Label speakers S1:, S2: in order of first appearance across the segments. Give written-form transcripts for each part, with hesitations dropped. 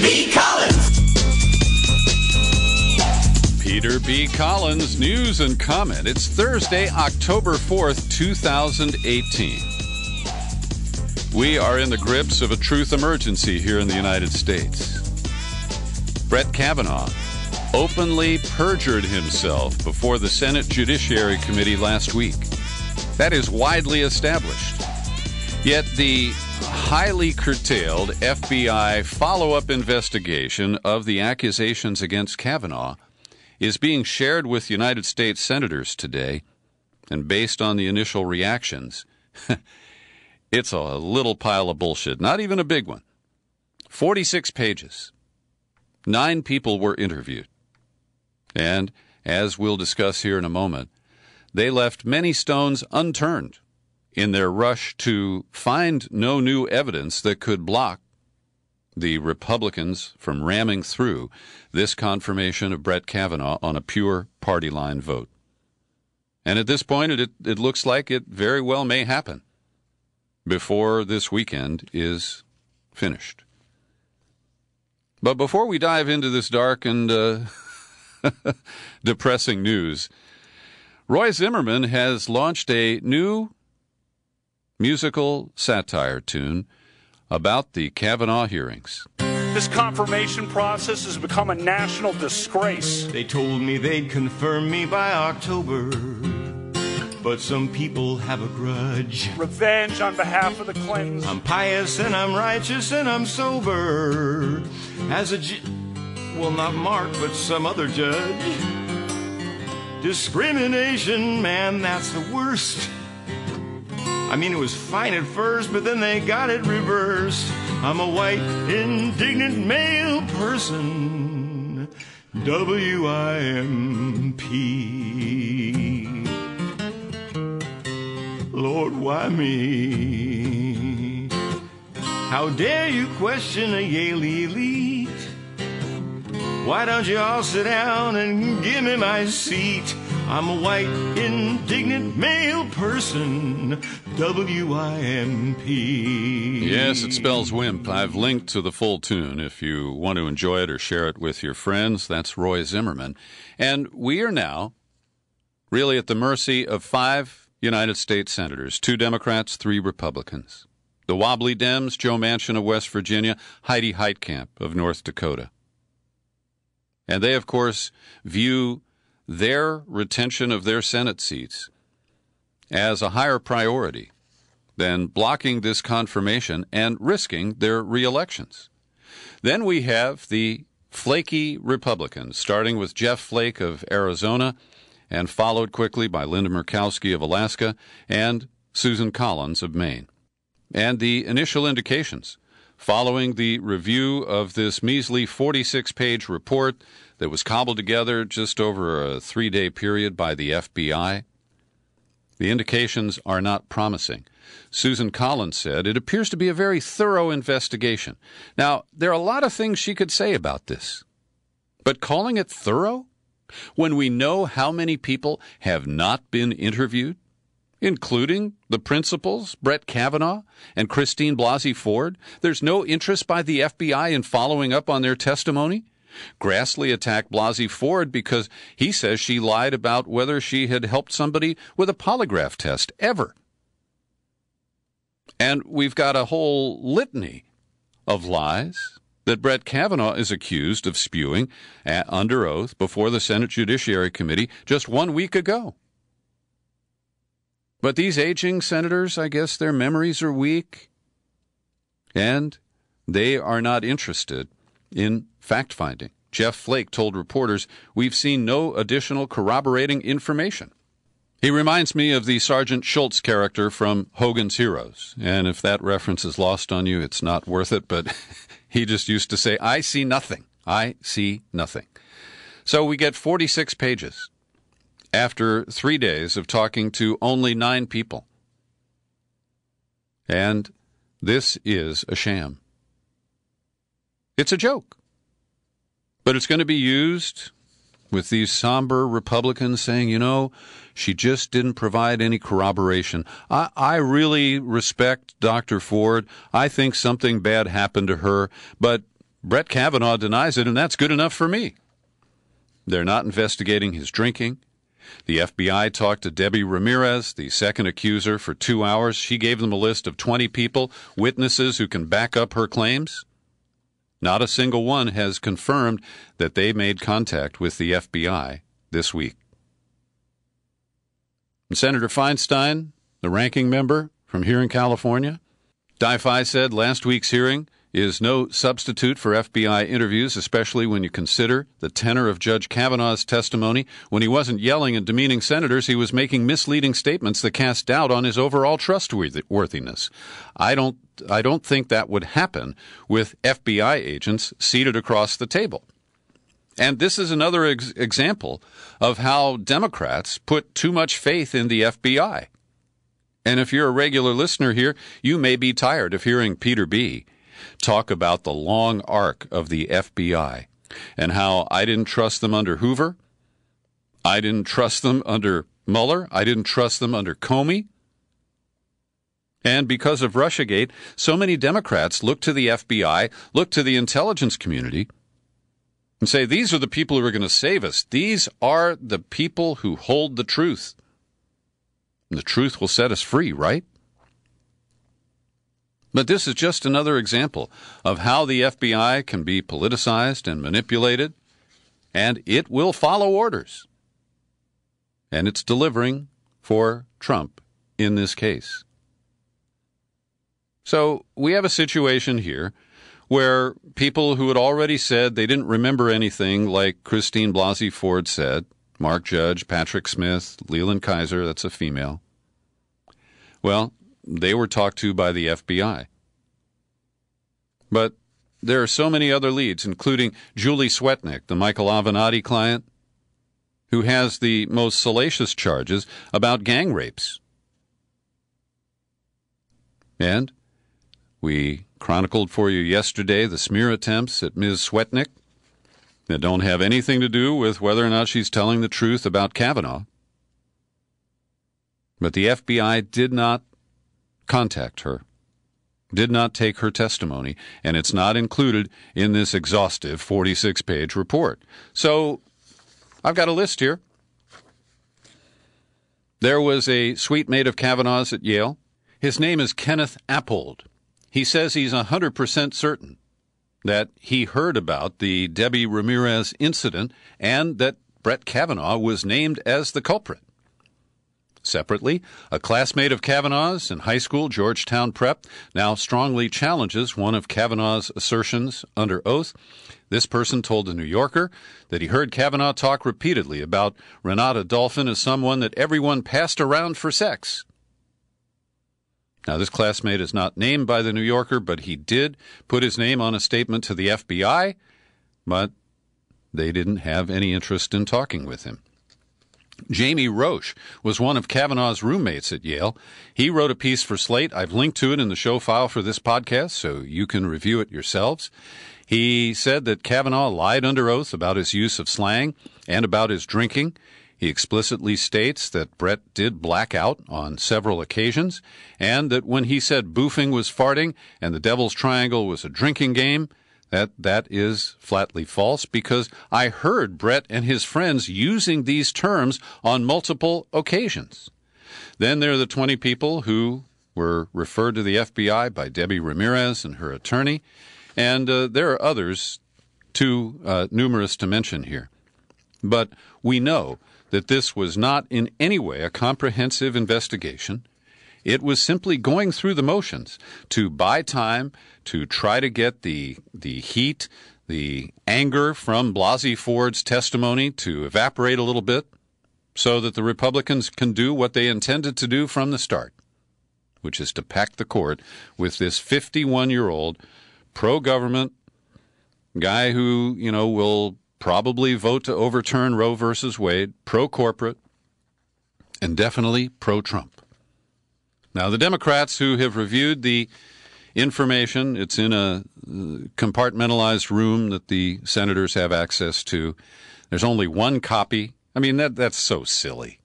S1: B. Collins.
S2: Peter B. Collins, news and comment. It's Thursday, October 4th, 2018. We are in the grips of a truth emergency here in the United States. Brett Kavanaugh openly perjured himself before the Senate Judiciary Committee last week. That is widely established. Yet the highly curtailed FBI follow-up investigation of the accusations against Kavanaugh is being shared with United States senators today, and based on the initial reactions, it's a little pile of bullshit, not even a big one. 46 pages. 9 people were interviewed. And, as we'll discuss here in a moment, they left many stones unturned in their rush to find no new evidence that could block the Republicans from ramming through this confirmation of Brett Kavanaugh on a pure party line vote. And at this point, it looks like it very well may happen before this weekend is finished. But before we dive into this dark and depressing news, Roy Zimmerman has launched a new musical satire tune about the Kavanaugh hearings.
S3: This confirmation process has become a national disgrace.
S4: They told me they'd confirm me by October, but some people have a grudge.
S3: Revenge on behalf of the Clintons.
S4: I'm pious and I'm righteous and I'm sober. As a well, not Mark, but some other judge. Discrimination, man, that's the worst. I mean, it was fine at first, but then they got it reversed. I'm a white, indignant male person. W-I-M-P. Lord, why me? How dare you question a Yale elite? Why don't you all sit down and give me my seat? I'm a white, indignant male person. W-I-M-P.
S2: Yes, it spells wimp. I've linked to the full tune if you want to enjoy it or share it with your friends. That's Roy Zimmerman. And we are now really at the mercy of 5 United States senators, 2 Democrats, 3 Republicans. The wobbly Dems, Joe Manchin of West Virginia, Heidi Heitkamp of North Dakota. And they, of course, view their retention of their Senate seats as a higher priority than blocking this confirmation and risking their reelections. Then we have the flaky Republicans, starting with Jeff Flake of Arizona and followed quickly by Linda Murkowski of Alaska and Susan Collins of Maine. And the initial indications following the review of this measly 46-page report that was cobbled together just over a 3-day period by the FBI, the indications are not promising. Susan Collins said, "It appears to be a very thorough investigation." Now, there are a lot of things she could say about this, but calling it thorough when we know how many people have not been interviewed, including the principals, Brett Kavanaugh and Christine Blasey Ford, there's no interest by the FBI in following up on their testimony. Grassley attacked Blasey Ford because he says she lied about whether she had helped somebody with a polygraph test ever. And we've got a whole litany of lies that Brett Kavanaugh is accused of spewing under oath before the Senate Judiciary Committee just 1 week ago. But these aging senators, I guess their memories are weak, and they are not interested in fact-finding. Jeff Flake told reporters, "We've seen no additional corroborating information." He reminds me of the Sergeant Schultz character from Hogan's Heroes, and if that reference is lost on you, it's not worth it, but he just used to say, "I see nothing. I see nothing." So we get 46 pages after 3 days of talking to only 9 people. And this is a sham. It's a joke. But it's going to be used with these somber Republicans saying, you know, she just didn't provide any corroboration. I really respect Dr. Ford. I think something bad happened to her, but Brett Kavanaugh denies it, and that's good enough for me. They're not investigating his drinking. The FBI talked to Debbie Ramirez, the second accuser, for 2 hours. She gave them a list of 20 people, witnesses who can back up her claims. Not a single one has confirmed that they made contact with the FBI this week. And Senator Feinstein, the ranking member from here in California, Di-Fi said last week's hearing is no substitute for FBI interviews, especially when you consider the tenor of Judge Kavanaugh's testimony. When he wasn't yelling and demeaning senators, he was making misleading statements that cast doubt on his overall trustworthiness. I don't think that would happen with FBI agents seated across the table. And this is another example of how Democrats put too much faith in the FBI. And if you're a regular listener here, you may be tired of hearing Peter B. talk about the long arc of the FBI and how I didn't trust them under Hoover, I didn't trust them under Mueller, I didn't trust them under Comey. And because of Russiagate, so many Democrats look to the FBI, look to the intelligence community, and say, these are the people who are going to save us. These are the people who hold the truth. And the truth will set us free, right? But this is just another example of how the FBI can be politicized and manipulated, and it will follow orders. And it's delivering for Trump in this case. So we have a situation here where people who had already said they didn't remember anything, like Christine Blasey Ford said, Mark Judge, Patrick Smith, Leland Kaiser, that's a female, well, they were talked to by the FBI. But there are so many other leads, including Julie Swetnick, the Michael Avenatti client, who has the most salacious charges about gang rapes. And we chronicled for you yesterday the smear attempts at Ms. Swetnick that don't have anything to do with whether or not she's telling the truth about Kavanaugh. But the FBI did not contact her, did not take her testimony, and it's not included in this exhaustive 46-page report. So I've got a list here. There was a suite mate of Kavanaugh's at Yale. His name is Kenneth Appold. He says he's 100% certain that he heard about the Debbie Ramirez incident and that Brett Kavanaugh was named as the culprit. Separately, a classmate of Kavanaugh's in high school, Georgetown Prep, now strongly challenges one of Kavanaugh's assertions under oath. This person told the New Yorker that he heard Kavanaugh talk repeatedly about Renata Dolphin as someone that everyone passed around for sex. Now, this classmate is not named by the New Yorker, but he did put his name on a statement to the FBI, but they didn't have any interest in talking with him. Jamie Roche was one of Kavanaugh's roommates at Yale. He wrote a piece for Slate. I've linked to it in the show file for this podcast, so you can review it yourselves. He said that Kavanaugh lied under oath about his use of slang and about his drinking. He explicitly states that Brett did black out on several occasions, and that when he said boofing was farting and the Devil's Triangle was a drinking game, that is flatly false, because I heard Brett and his friends using these terms on multiple occasions. Then there are the 20 people who were referred to the FBI by Debbie Ramirez and her attorney, and there are others too numerous to mention here. But we know that this was not in any way a comprehensive investigation. It was simply going through the motions to buy time, to try to get the heat, the anger from Blasey Ford's testimony to evaporate a little bit so that the Republicans can do what they intended to do from the start, which is to pack the court with this 51-year-old pro-government guy who, will probably vote to overturn Roe versus Wade, pro-corporate, and definitely pro-Trump. Now, the Democrats who have reviewed the information, it's in a compartmentalized room that the senators have access to. There's only one copy. I mean, that's so silly.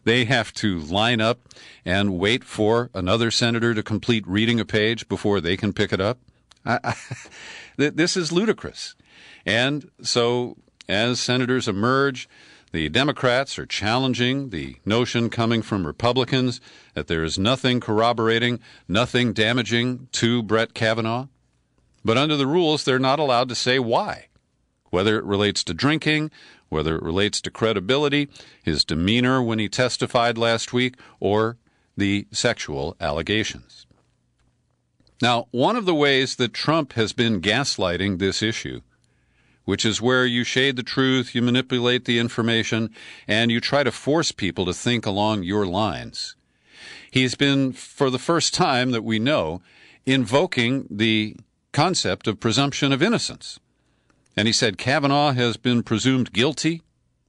S2: They have to line up and wait for another senator to complete reading a page before they can pick it up. This is ludicrous. And so as senators emerge, the Democrats are challenging the notion coming from Republicans that there is nothing corroborating, nothing damaging to Brett Kavanaugh. But under the rules, they're not allowed to say why, whether it relates to drinking, whether it relates to credibility, his demeanor when he testified last week, or the sexual allegations. Now, one of the ways that Trump has been gaslighting this issue, which is where you shade the truth, you manipulate the information, and you try to force people to think along your lines. He's been, for the first time that we know, invoking the concept of presumption of innocence. And he said Kavanaugh has been presumed guilty.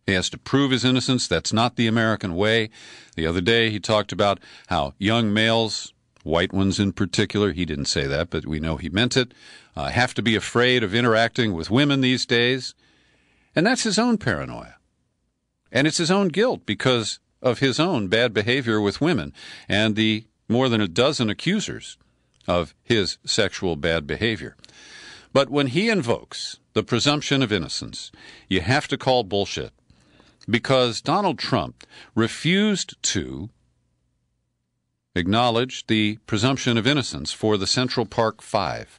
S2: He has to prove his innocence. That's not the American way. The other day he talked about how young males, white ones in particular, he didn't say that, but we know he meant it, have to be afraid of interacting with women these days. And that's his own paranoia. And it's his own guilt because of his own bad behavior with women and the more than a dozen accusers of his sexual bad behavior. But when he invokes the presumption of innocence, you have to call bullshit, because Donald Trump refused to acknowledge the presumption of innocence for the Central Park Five.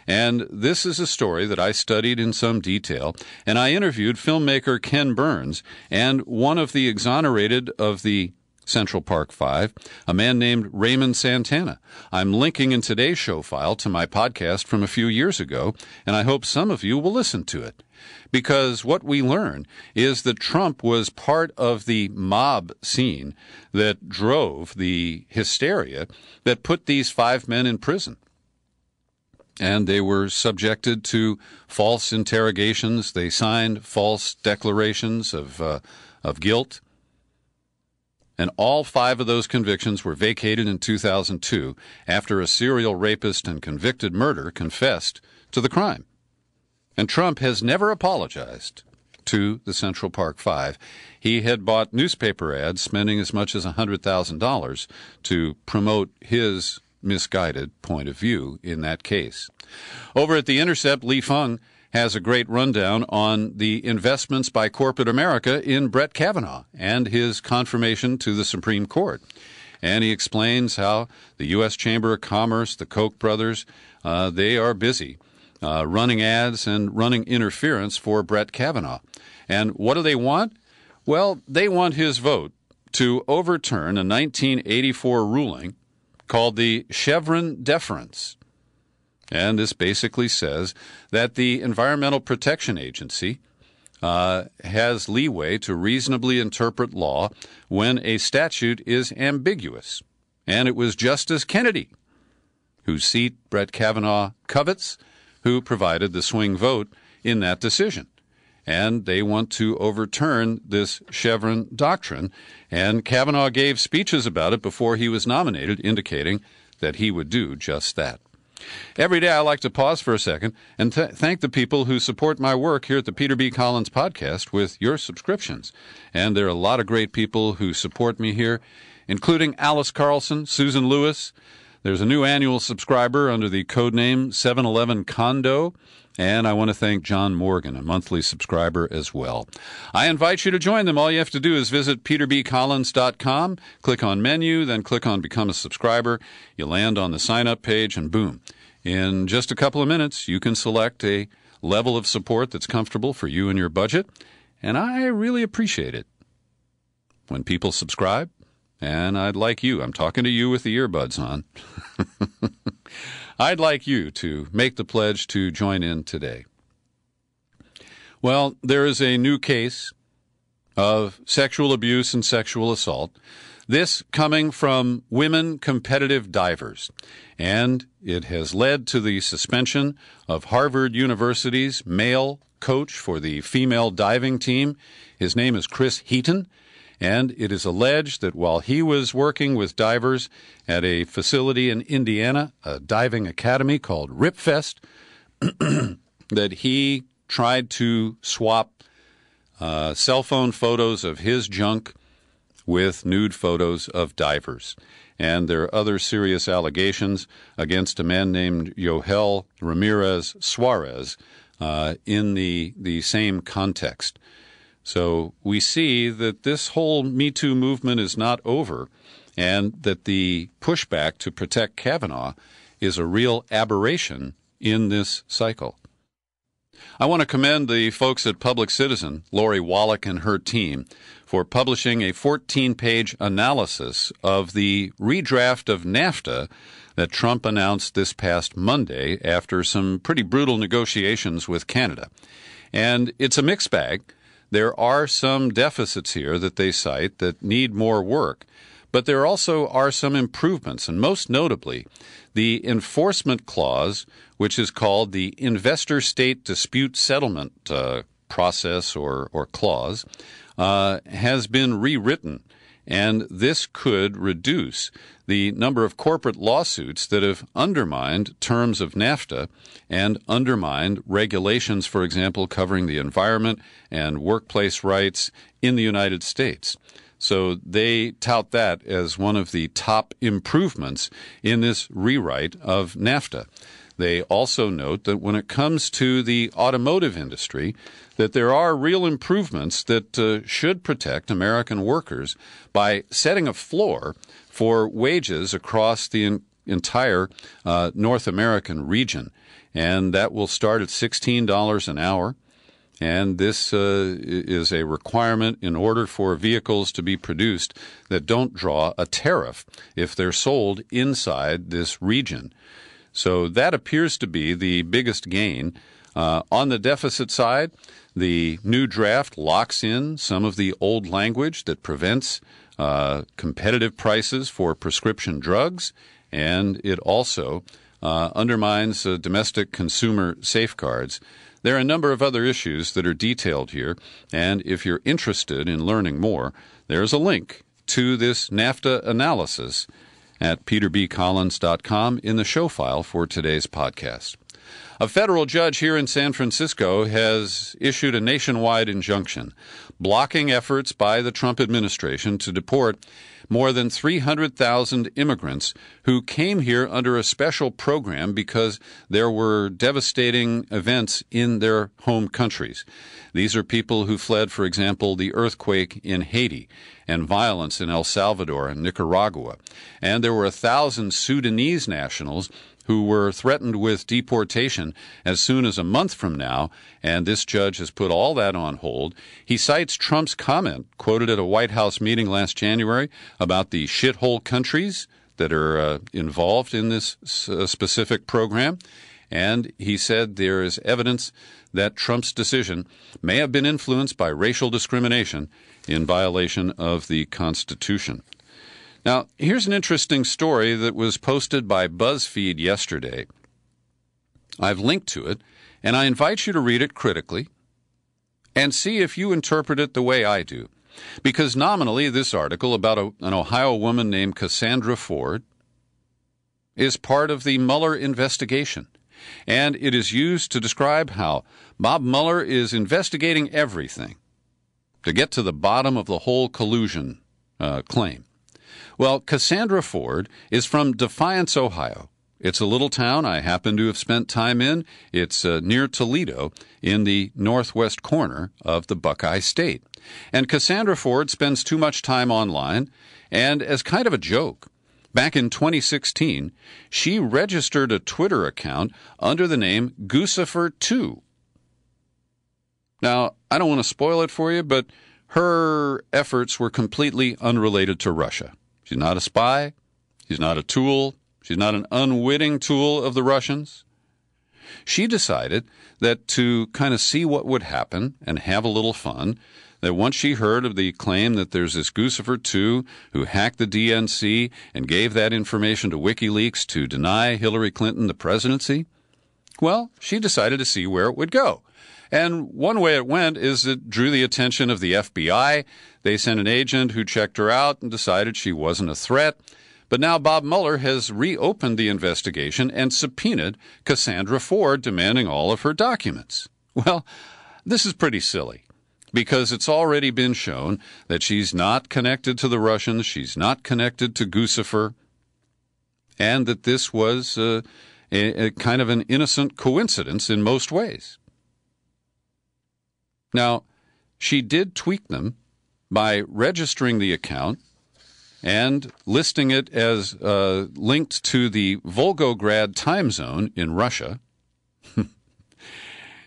S2: And this is a story that I studied in some detail, and I interviewed filmmaker Ken Burns and one of the exonerated of the Central Park Five, a man named Raymond Santana. I'm linking in today's show file to my podcast from a few years ago, and I hope some of you will listen to it. Because what we learn is that Trump was part of the mob scene that drove the hysteria that put these five men in prison. And they were subjected to false interrogations. They signed false declarations of guilt. And all five of those convictions were vacated in 2002 after a serial rapist and convicted murderer confessed to the crime. And Trump has never apologized to the Central Park Five. He had bought newspaper ads spending as much as $100,000 to promote his misguided point of view in that case. Over at The Intercept, Lee Fung has a great rundown on the investments by corporate America in Brett Kavanaugh and his confirmation to the Supreme Court. And he explains how the U.S. Chamber of Commerce, the Koch brothers, they are busy running ads and running interference for Brett Kavanaugh. And what do they want? Well, they want his vote to overturn a 1984 ruling called the Chevron deference. And this basically says that the Environmental Protection Agency has leeway to reasonably interpret law when a statute is ambiguous. And it was Justice Kennedy, whose seat Brett Kavanaugh covets, who provided the swing vote in that decision. And they want to overturn this Chevron doctrine. And Kavanaugh gave speeches about it before he was nominated, indicating that he would do just that. Every day I like to pause for a second and thank the people who support my work here at the Peter B. Collins podcast with your subscriptions. And there are a lot of great people who support me here, including Alice Carlson, Susan Lewis. There's a new annual subscriber under the codename 711 Condo. And I want to thank John Morgan, a monthly subscriber as well. I invite you to join them. All you have to do is visit peterbcollins.com, click on menu, then click on Become a Subscriber. You land on the sign-up page, and boom. In just a couple of minutes, you can select a level of support that's comfortable for you and your budget. And I really appreciate it when people subscribe. And I'd like you, I'm talking to you with the earbuds on. I'd like you to make the pledge to join in today. Well, there is a new case of sexual abuse and sexual assault, this coming from women competitive divers, and it has led to the suspension of Harvard University's male coach for the female diving team. His name is Chris Heaton. And it is alleged that while he was working with divers at a facility in Indiana, a diving academy called Ripfest, that he tried to swap cell phone photos of his junk with nude photos of divers. And there are other serious allegations against a man named Yohel Ramirez Suarez in the same context. So we see that this whole Me Too movement is not over, and that the pushback to protect Kavanaugh is a real aberration in this cycle. I want to commend the folks at Public Citizen, Lori Wallach and her team, for publishing a 14-page analysis of the redraft of NAFTA that Trump announced this past Monday after some pretty brutal negotiations with Canada. And it's a mixed bag. There are some deficits here that they cite that need more work, but there also are some improvements, and most notably, the enforcement clause, which is called the Investor-State Dispute Settlement process or clause, has been rewritten, and this could reduce the number of corporate lawsuits that have undermined terms of NAFTA and undermined regulations, for example, covering the environment and workplace rights in the United States. So they tout that as one of the top improvements in this rewrite of NAFTA. They also note that when it comes to the automotive industry, that there are real improvements that should protect American workers by setting a floor for wages across the entire North American region. And that will start at $16 an hour. And this is a requirement in order for vehicles to be produced that don't draw a tariff if they're sold inside this region. So that appears to be the biggest gain. On the deficit side, the new draft locks in some of the old language that prevents competitive prices for prescription drugs, and it also undermines domestic consumer safeguards. There are a number of other issues that are detailed here, and if you're interested in learning more, there's a link to this NAFTA analysis at peterbcollins.com in the show file for today's podcast. A federal judge here in San Francisco has issued a nationwide injunction blocking efforts by the Trump administration to deport more than 300,000 immigrants who came here under a special program because there were devastating events in their home countries. These are people who fled, for example, the earthquake in Haiti and violence in El Salvador and Nicaragua. And there were 1,000 Sudanese nationals who were threatened with deportation as soon as a month from now, and this judge has put all that on hold. He cites Trump's comment, quoted at a White House meeting last January, about the shithole countries that are involved in this specific program, and he said there is evidence that Trump's decision may have been influenced by racial discrimination in violation of the Constitution. Now, here's an interesting story that was posted by BuzzFeed yesterday. I've linked to it, and I invite you to read it critically and see if you interpret it the way I do. Because nominally, this article about an Ohio woman named Cassandra Ford is part of the Mueller investigation, and it is used to describe how Bob Mueller is investigating everything to get to the bottom of the whole collusion claim. Well, Cassandra Ford is from Defiance, Ohio. It's a little town I happen to have spent time in. It's near Toledo in the northwest corner of the Buckeye State. And Cassandra Ford spends too much time online, and as kind of a joke, back in 2016, she registered a Twitter account under the name Goosifer2. Now, I don't want to spoil it for you, but her efforts were completely unrelated to Russia. She's not a spy. She's not a tool. She's not an unwitting tool of the Russians. She decided that to kind of see what would happen and have a little fun, that once she heard of the claim that there's this Goosifer2 who hacked the DNC and gave that information to WikiLeaks to deny Hillary Clinton the presidency, well, she decided to see where it would go. And one way it went is it drew the attention of the FBI. They sent an agent who checked her out and decided she wasn't a threat. But now Bob Mueller has reopened the investigation and subpoenaed Cassandra Ford, demanding all of her documents. Well, this is pretty silly. because it's already been shown that she's not connected to the Russians, she's not connected to Guccifer, and that this was a kind of an innocent coincidence in most ways. Now, she did tweak them by registering the account and listing it as linked to the Volgograd time zone in Russia.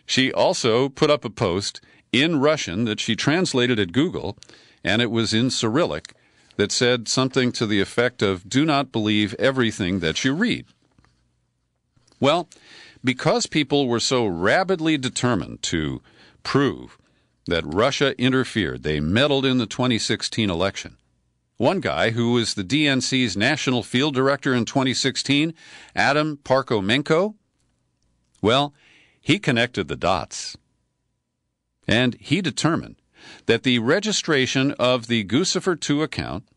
S2: She also put up a post in Russian that she translated at Google, and it was in Cyrillic, that said something to the effect of, "Do not believe everything that you read." Well, because people were so rabidly determined to prove that Russia interfered, they meddled in the 2016 election. One guy, who was the DNC's national field director in 2016, Adam Parkomenko, well, he connected the dots. And he determined that the registration of the Guccifer 2 account,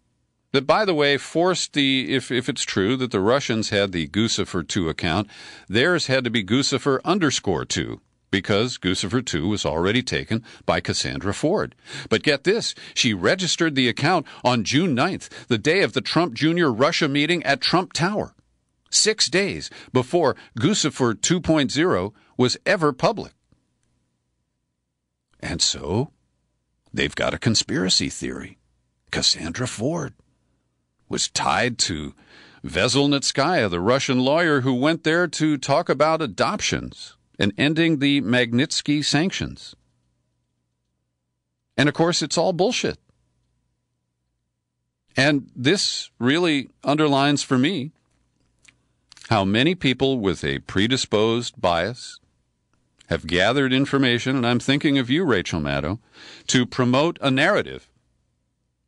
S2: that, by the way, forced if it's true that the Russians had the Guccifer 2 account, theirs had to be Guccifer _2, because Guccifer 2 was already taken by Cassandra Ford. But get this, she registered the account on June 9th, the day of the Trump Jr. Russia meeting at Trump Tower, 6 days before Guccifer 2.0 was ever public. And so, they've got a conspiracy theory. Cassandra Ford was tied to Veselnitskaya, the Russian lawyer who went there to talk about adoptions and ending the Magnitsky sanctions. And of course, it's all bullshit. And this really underlines for me how many people with a predisposed bias have gathered information, and I'm thinking of you, Rachel Maddow, to promote a narrative.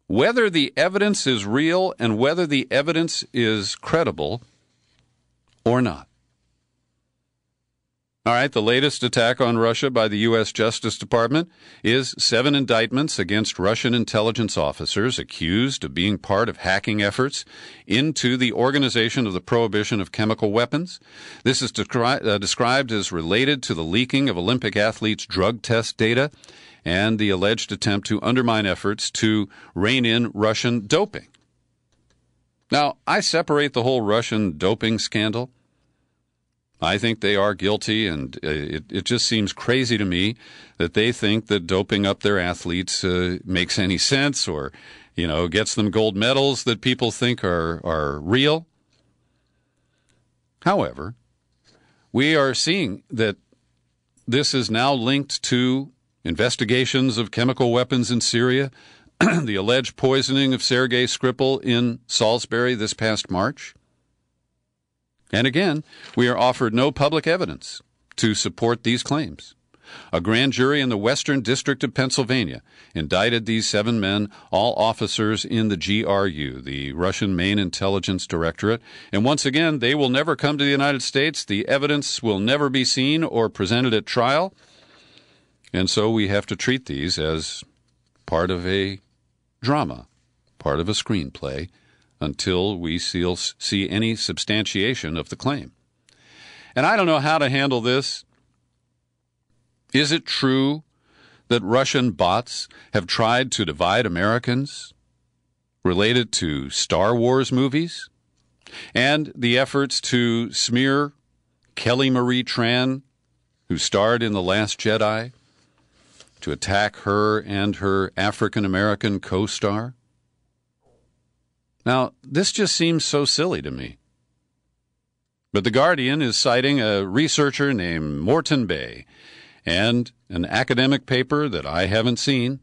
S2: Whether the evidence is real and whether the evidence is credible or not. All right, the latest attack on Russia by the U.S. Justice Department is 7 indictments against Russian intelligence officers accused of being part of hacking efforts into the Organization of the Prohibition of Chemical Weapons. This is described as related to the leaking of Olympic athletes' drug test data and the alleged attempt to undermine efforts to rein in Russian doping. Now, I separate the whole Russian doping scandal. I think they are guilty, and it just seems crazy to me that they think that doping up their athletes makes any sense or, gets them gold medals that people think are real. However, we are seeing that this is now linked to investigations of chemical weapons in Syria, the alleged poisoning of Sergei Skripal in Salisbury this past March. And again, we are offered no public evidence to support these claims. A grand jury in the Western District of Pennsylvania indicted these 7 men, all officers in the GRU, the Russian Main Intelligence Directorate. And once again, they will never come to the United States. The evidence will never be seen or presented at trial. And so we have to treat these as part of a drama, part of a screenplay, until we see any substantiation of the claim. And I don't know how to handle this. Is it true that Russian bots have tried to divide Americans related to Star Wars movies and the efforts to smear Kelly Marie Tran, who starred in The Last Jedi, to attack her and her African-American co-star? Now, this just seems so silly to me. But The Guardian is citing a researcher named Morton Bay and an academic paper that I haven't seen,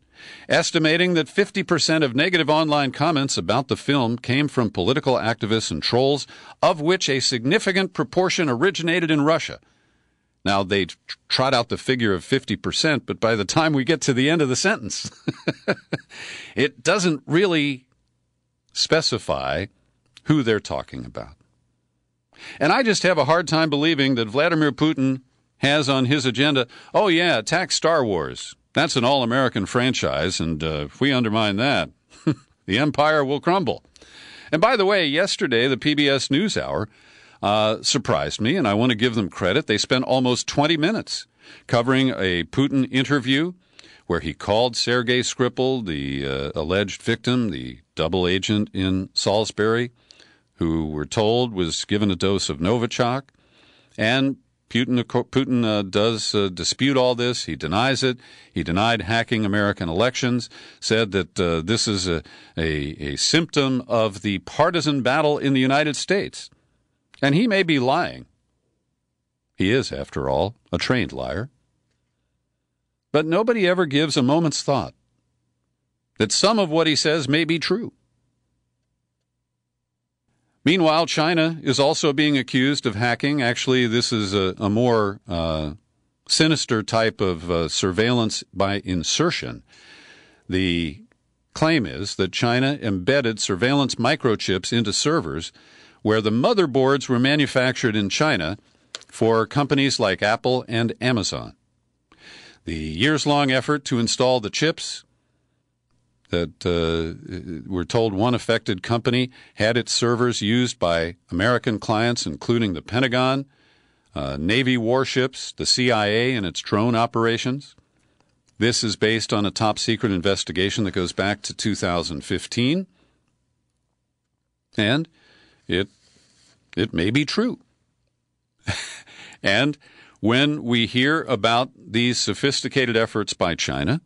S2: estimating that 50% of negative online comments about the film came from political activists and trolls, of which a significant proportion originated in Russia. Now, they trot out the figure of 50%, but by the time we get to the end of the sentence, it doesn't really specify who they're talking about. And I just have a hard time believing that Vladimir Putin has on his agenda, oh yeah, attack Star Wars. That's an all-American franchise, and if we undermine that, the empire will crumble. And by the way, yesterday, the PBS NewsHour surprised me, and I want to give them credit. They spent almost 20 minutes covering a Putin interview where he called Sergei Skripal, the alleged victim, the double agent in Salisbury, who we're told was given a dose of Novichok. And Putin does dispute all this. He denies it. He denied hacking American elections, said that this is a symptom of the partisan battle in the United States. And he may be lying. He is, after all, a trained liar. But nobody ever gives a moment's thought that some of what he says may be true. Meanwhile, China is also being accused of hacking. Actually, this is a more sinister type of surveillance by insertion. The claim is that China embedded surveillance microchips into servers where the motherboards were manufactured in China for companies like Apple and Amazon. The years-long effort to install the chips that we're told one affected company had its servers used by American clients, including the Pentagon, Navy warships, the CIA, and its drone operations. This is based on a top-secret investigation that goes back to 2015, and it may be true. And when we hear about these sophisticated efforts by China,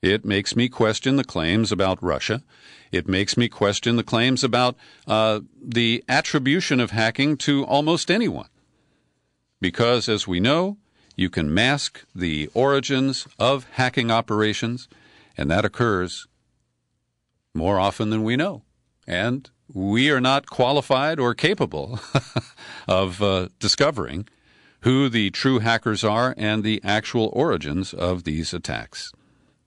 S2: it makes me question the claims about Russia. It makes me question the claims about the attribution of hacking to almost anyone. Because, as we know, you can mask the origins of hacking operations, and that occurs more often than we know. And we are not qualified or capable of discovering who the true hackers are and the actual origins of these attacks.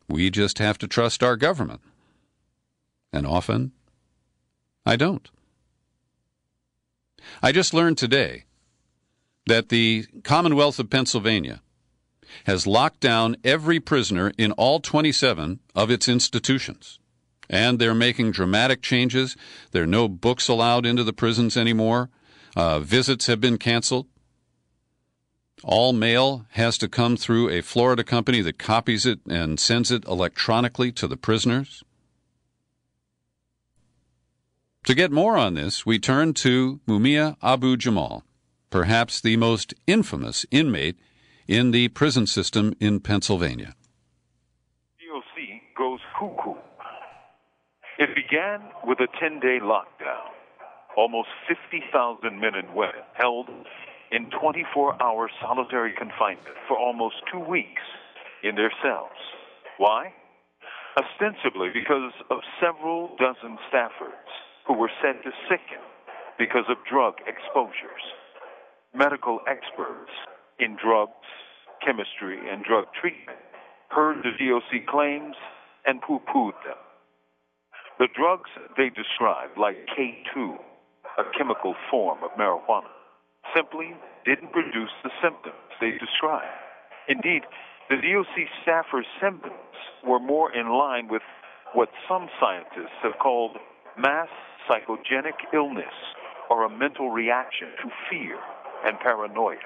S2: We just have to trust our government. And often, I don't. I just learned today that the Commonwealth of Pennsylvania has locked down every prisoner in all 27 of its institutions. And they're making dramatic changes. There are no books allowed into the prisons anymore. Visits have been canceled. All mail has to come through a Florida company that copies it and sends it electronically to the prisoners. To get more on this, we turn to Mumia Abu-Jamal, perhaps the most infamous inmate in the prison system in Pennsylvania.
S1: DOC goes cuckoo. It began with a 10-day lockdown. Almost 50,000 men and women held in 24-hour solitary confinement for almost 2 weeks in their cells. Why? Ostensibly because of several dozen staffers who were said to sicken because of drug exposures. Medical experts in drugs, chemistry, and drug treatment heard the DOC claims and poo-pooed them. The drugs they described, like K2, a chemical form of marijuana, simply didn't produce the symptoms they described. Indeed, the DOC staffers' symptoms were more in line with what some scientists have called mass psychogenic illness, or a mental reaction to fear and paranoia.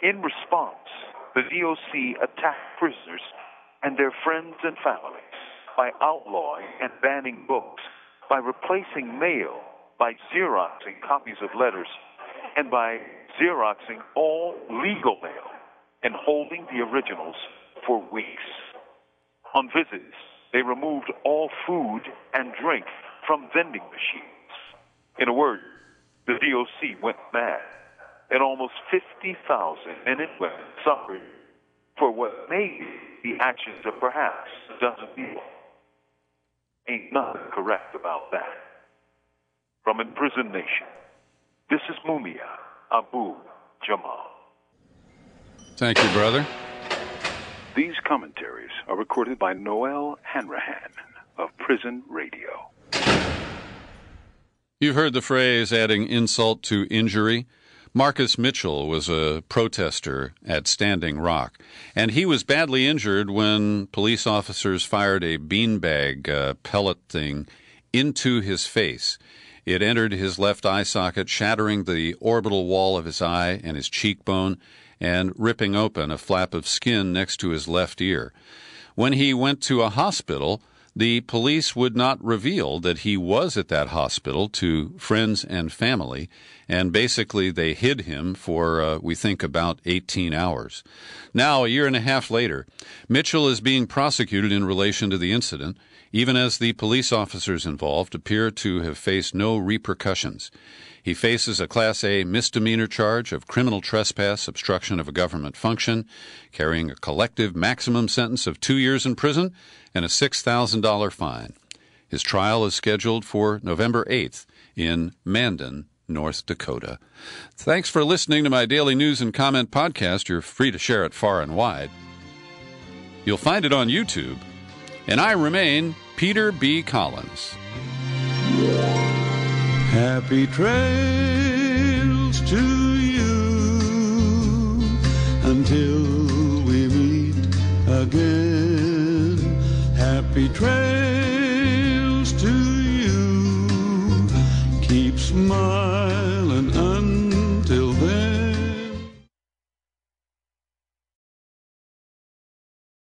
S1: In response, the DOC attacked prisoners and their friends and families by outlawing and banning books, by replacing mail, by Xeroxing copies of letters, and by Xeroxing all legal mail and holding the originals for weeks. On visits, they removed all food and drink from vending machines. In a word, the DOC went mad, and almost 50,000 men and women suffered for what may be the actions of perhaps a dozen people. Ain't nothing correct about that. From Imprisoned Nation, this is Mumia Abu-Jamal.
S2: Thank you, brother.
S5: These commentaries are recorded by Noel Hanrahan of Prison Radio.
S2: You've heard the phrase adding insult to injury. Marcus Mitchell was a protester at Standing Rock, and he was badly injured when police officers fired a beanbag pellet thing into his face. It entered his left eye socket, shattering the orbital wall of his eye and his cheekbone, and ripping open a flap of skin next to his left ear. When he went to a hospital, the police would not reveal that he was at that hospital to friends and family, and basically they hid him for, we think, about 18 hours. Now, a year and a half later, Mitchell is being prosecuted in relation to the incident, even as the police officers involved appear to have faced no repercussions. He faces a Class A misdemeanor charge of criminal trespass, obstruction of a government function, carrying a collective maximum sentence of 2 years in prison and a $6,000 fine. His trial is scheduled for November 8th in Mandan, North Dakota. Thanks for listening to my daily news and comment podcast. You're free to share it far and wide. You'll find it on YouTube. And I remain Peter B. Collins.
S6: Happy trails to you until we meet again. Happy trails.